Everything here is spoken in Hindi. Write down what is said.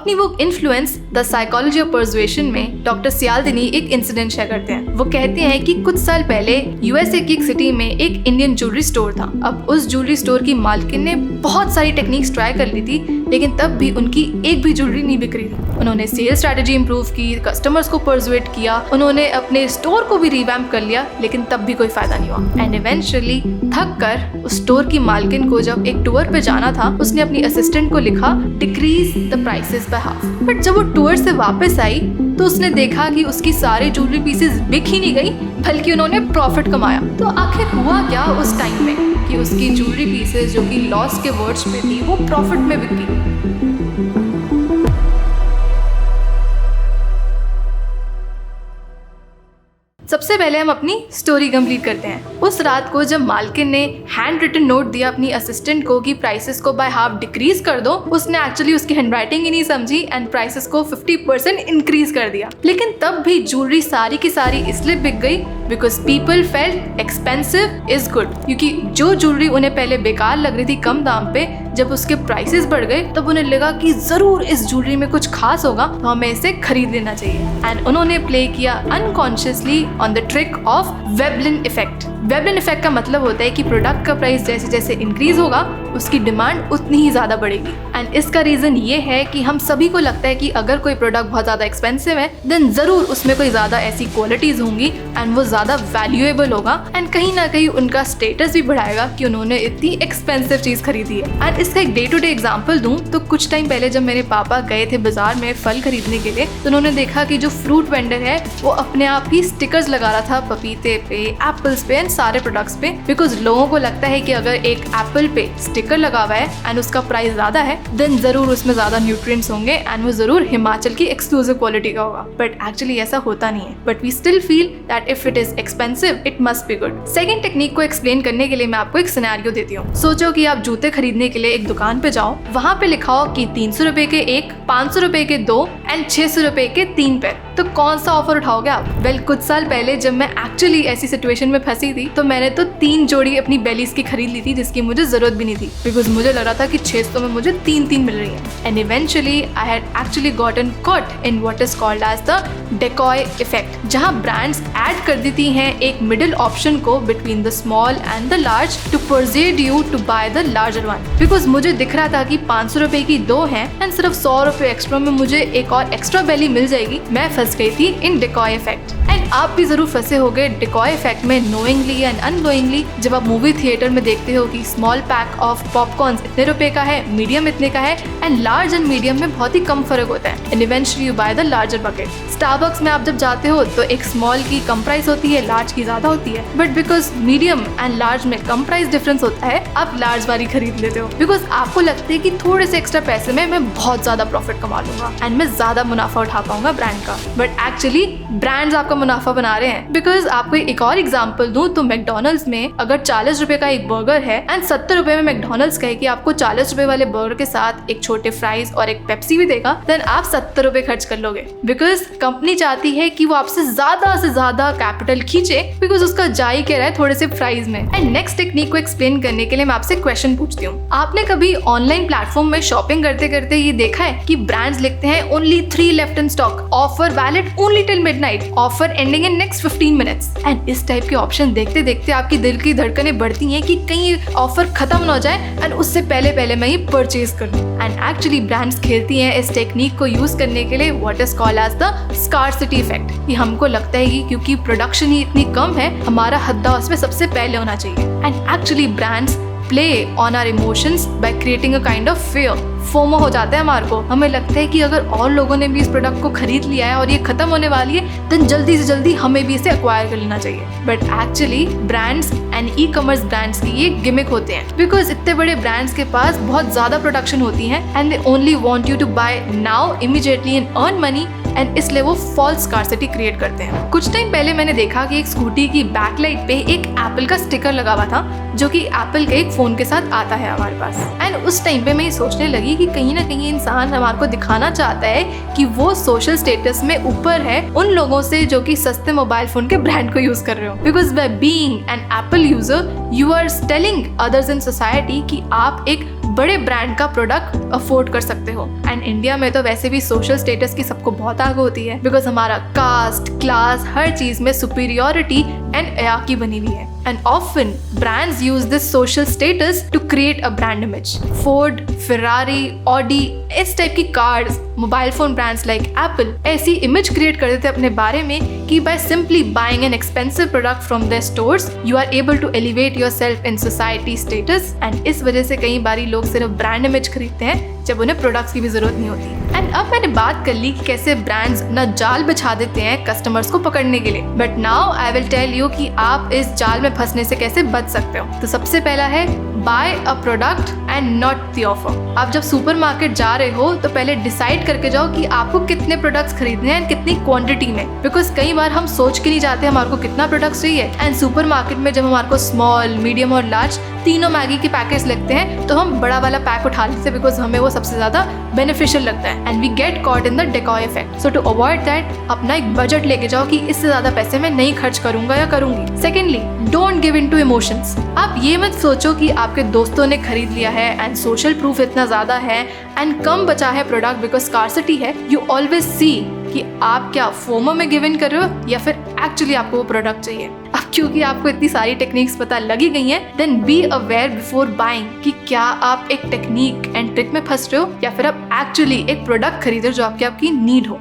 अपनी book influence the psychology of persuasion में डॉक्टर सियालदिनी एक इंसिडेंट शेयर करते हैं। वो कहते हैं कि कुछ साल पहले यूएसए की एक सिटी में एक इंडियन ज्वेलरी स्टोर था। अब उस ज्वेलरी स्टोर की मालकिन ने बहुत सारी टेक्निक्स ट्राई कर ली थी, लेकिन तब भी उनकी एक भी ज्वेलरी नहीं बिक रही थी। उन्होंने सेल्स स्ट्रेटेजी इंप्रूव की, कस्टमर्स को परसुएट किया, उन्होंने अपने स्टोर को भी रिवैम्प कर लिया, लेकिन तब भी कोई फायदा नहीं हुआ। एंड इवेंचुअली थक कर उस स्टोर की मालकिन को जब एक टूर पे जाना था, उसने अपनी असिस्टेंट को लिखा decrease the prices by half. But जब वो टूर से वापस आई तो उसने देखा कि उसकी सारी ज्वेलरी पीसेस बिक ही नहीं गई, बल्कि उन्होंने प्रॉफिट कमाया। तो आखिर हुआ क्या उस टाइम में कि उसकी ज्वेलरी पीसेस जो कि लॉस के वर्ड्स पे थी वो प्रॉफिट में बिक गई। सबसे पहले हम अपनी स्टोरी कंप्लीट करते हैं। उस रात को जब मालकिन ने हैंड रिटन नोट दिया अपनी असिस्टेंट को कि प्राइसेस को बाय हाफ डिक्रीज कर दो, उसने एक्चुअली उसकी हैंडराइटिंग ही नहीं समझी एंड प्राइसेस को 50% इंक्रीज कर दिया। लेकिन तब भी ज्वेलरी सारी की सारी इसलिए बिक गई because people felt expensive is good. क्योंकि जो ज्वेलरी उन्हें पहले बेकार लग रही थी कम दाम पे, जब उसके प्राइसेस बढ़ गए तब उन्हें लगा कि जरूर इस ज्वेलरी में कुछ खास होगा, तो हमें इसे खरीद लेना चाहिए। एंड उन्होंने प्ले किया unconsciously on the trick of Veblen effect. Veblen effect का मतलब होता है कि प्रोडक्ट का प्राइस जैसे जैसे इंक्रीज होगा उसकी डिमांड उतनी ही ज़्यादा बढ़ेगी। एंड इसका रीज़न ये है कि हम सभी को लगता है कि अगर कोई प्रोडक्ट बहुत ज़्यादा एक्सपेंसिव है देन ज़रूर उसमें कोई ज़्यादा ऐसी क्वालिटीज़ होंगी एंड वो ज़्यादा वैल्यूएबल होगा एंड कहीं ना कहीं उनका स्टेटस भी बढ़ाएगा कि उन्होंने इतनी एक्सपेंसिव चीज़ खरीदी है। एंड इसका एक डे टू डे एग्जाम्पल दूँ तो कुछ टाइम पहले जब मेरे पापा गए थे बाजार में फल खरीदने के लिए, तो उन्होंने देखा कि जो फ्रूट वेंडर है वो अपने आप ही स्टिकर्स लगा रहा था पपीते पे, एप्पल्स पे एंड सारे प्रोडक्ट्स पे। बिकॉज लोगों को लगता है कि अगर एक एप्पल पे स्टिकर लगा हुआ है एंड उसका प्राइस ज्यादा है देन जरूर उसमें ज्यादा न्यूट्रिएंट्स होंगे एंड वो जरूर हिमाचल की एक्सक्लूसिव क्वालिटी का होगा। बट एक्चुअली ऐसा होता नहीं है। But we still feel that if it is expensive it must be good. Second technique को एक्सप्लेन करने के लिए मैं आपको एक सिनेरियो देती हूँ। सोचो कि आप जूते खरीदने के लिए एक दुकान पे जाओ, वहाँ पे लिखा हो कि 300 रुपए के एक, 500 रुपए के 2 एंड 600 रुपए के 3 पेयर। तो कौन सा ऑफर उठाओगे आप? वेल, कुछ साल पहले जब मैं एक्चुअली ऐसी सिचुएशन में फंसी थी तो मैंने तो 3 जोड़ी अपनी बेलीज की खरीद ली थी जिसकी मुझे जरूरत भी नहीं थी, बिकॉज मुझे लग रहा था कि 600 में मुझे 3 मिल रही है। And eventually I had actually gotten caught in what is called as the decoy effect, जहां ब्रांड्स ऐड कर देती हैं एक मिडिल ऑप्शन को between the small and the large to persuade you to buy the larger one. Because मुझे दिख रहा था कि 500 रुपए की 2 हैं एंड सिर्फ 100 रुपए एक्स्ट्रा में मुझे एक और एक्स्ट्रा बेली मिल जाएगी। मैं फंस गई थी इन डेकॉय इफेक्ट। एंड आप भी जरूर फंसे होगे डेकॉय इफेक्ट में नोइंगली एंड अननोइंगली, जब आप मूवी थिएटर में देखते हो कि स्मॉल पैक ऑफ पॉपकॉर्न इतने रुपए का है, मीडियम इतने का है एंड लार्ज एंड मीडियम में बहुत ही कम फर्क होता है। And eventually you bye the larger bucket. Starbucks में आप जब जाते हो तो एक स्मॉल की कम प्राइस होती है, लार्ज की ज्यादा होती है, but because medium and large में कम प्राइस डिफरेंस होता है आप लार्ज वाली खरीद लेते हो बिकॉज आपको लगता है कि थोड़े से एक्स्ट्रा पैसे में मैं बहुत ज्यादा प्रॉफिट कमा लूंगा एंड मैं ज्यादा मुनाफा उठा पाऊंगा ब्रांड का। बट एक्चुअली ब्रांड्स आपका मुनाफा बना रहे हैं। बिकॉज आपको एक और एग्जाम्पल दूं तो मैकडोनल्ड्स में अगर 40 रुपए का एक बर्गर है एंड 70 रुपए में मैकडोनल्ड्स कहे कि आपको 40 रुपए वाले बर्गर के साथ एक छोटे फ्राइज और एक पेप्सी भी देगा, देन आप 70 रुपए खर्च कर लोगे बिकॉज कंपनी चाहती है कि वो आपसे ज्यादा कैपिटल खींचे बिकॉज उसका जा ही कह रहा है थोड़े से प्राइस में। एंड नेक्स्ट टेक्निक को एक्सप्लेन करने के लिए मैं आपसे क्वेश्चन पूछती हूँ। आपने कभी ऑनलाइन प्लेटफॉर्म में शॉपिंग करते करते ये देखा है कि ब्रांड्स लिखते हैं only 3 left in stock, offer valid only till midnight, offer ending in next 15 minutes. And इस टाइप के ऑप्शन देखते देखते आपकी दिल की धड़कनें बढ़ती हैं कि कहीं ऑफर खत्म ना हो जाए एंड उससे पहले मैं ये परचेज कर लूं। एंड एक्चुअली ब्रांड्स खेलती हैं इस टेक्निक को यूज करने के लिए what is called as the scarcity effect, कि हमको लगता है कि क्योंकि प्रोडक्शन ही इतनी कम है हमारा हद्दा उसमें सबसे पहले होना चाहिए। And actually brands play on our emotions by creating a kind of fear. FOMO हो जाता है हमारे को, हमें लगता है कि अगर और लोगों ने भी इस प्रोडक्ट को खरीद लिया है और ये खत्म होने वाली है देन जल्दी से जल्दी हमें भी इसे एक्वायर कर लेना चाहिए। But actually brands and e commerce brands की ये गिमिक होते हैं बिकॉज इतने बड़े ब्रांड्स के पास बहुत ज्यादा प्रोडक्शन होती है and they only want you to buy now immediately and earn money and इसलिए वो फॉल्स स्कार्सिटी क्रिएट करते हैं। कुछ टाइम पहले मैंने देखा कि एक स्कूटी की बैकलाइट पे एक एप्पल का स्टिकर लगा हुआ था जो कि एप्पल के एक फोन के साथ आता है हमारे पास। एंड उस टाइम पे मैं ये सोचने लगी कि कहीं ना कहीं इंसान हमारे को दिखाना चाहता है कि वो सोशल स्टेटस में ऊपर है उन लोगों से जो कि सस्ते मोबाइल फोन के ब्रांड को यूज कर रहे हो। Because by being an Apple user you are telling others in society कि आप एक बड़े ब्रांड का प्रोडक्ट अफोर्ड कर सकते हो। एंड इंडिया में तो वैसे भी सोशल स्टेटस की सबको बहुत आगे होती है बिकॉज हमारा कास्ट क्लास हर चीज में सुपीरियोरिटी एंड हायरार्की बनी हुई है। And often brands use this social status to create a brand image. Ford, Ferrari, Audi, इस टाइप की cars, mobile phone brands like Apple ऐसी इमेज क्रिएट कर देते अपने बारे में कि by simply buying an expensive product from their stores you are able to elevate yourself in society status. And इस वजह से कई बारी लोग सिर्फ ब्रांड इमेज खरीदते हैं जब उन्हें प्रोडक्ट्स की भी जरूरत नहीं होती। एंड अब मैंने बात कर ली कि कैसे ब्रांड्स ना जाल बिछा देते हैं कस्टमर्स को पकड़ने के लिए, but now I will tell you कि आप इस जाल में फंसने से कैसे बच सकते हो। तो सबसे पहला है buy a product and not the offer. आप जब सुपरमार्केट जा रहे हो तो पहले डिसाइड करके जाओ कि आपको कितने प्रोडक्ट्स खरीदने हैं एंड कितनी क्वांटिटी में। बिकॉज कई बार हम सोच के नहीं जाते हमारे को कितना प्रोडक्ट्स चाहिए एंड सुपरमार्केट में जब हमारे को स्मॉल, मीडियम और लार्ज तीनों मैगी के पैकेट्स लगते हैं तो हम बड़ा वाला पैक उठा लेते हैं बिकॉज हमें वो सबसे ज्यादा बेनिफिशियल लगता है and we get caught in the decoy effect. So to avoid that अपना एक बजट लेके जाओ कि इससे ज्यादा पैसे मैं नहीं खर्च करूंगा या करूंगी। Secondly, don't give in to emotions. आप ये मत सोचो कि आपके दोस्तों ने खरीद लिया है एंड सोशल प्रूफ इतना ज्यादा है एंड कम बचा है प्रोडक्ट बिकॉज स्कार्सिटी है। यू ऑलवेज सी कि आप क्या फोमो में गिव इन कर रहे हो या फिर एक्चुअली आपको वो प्रोडक्ट चाहिए। अब क्योंकि आपको इतनी सारी टेक्निक्स पता लगी गई हैं, then be aware before buying कि क्या आप एक टेक्निक एंड ट्रिक में फंस रहे हो या फिर आप एक्चुअली एक प्रोडक्ट खरीद रहे हो जो आपकी नीड हो।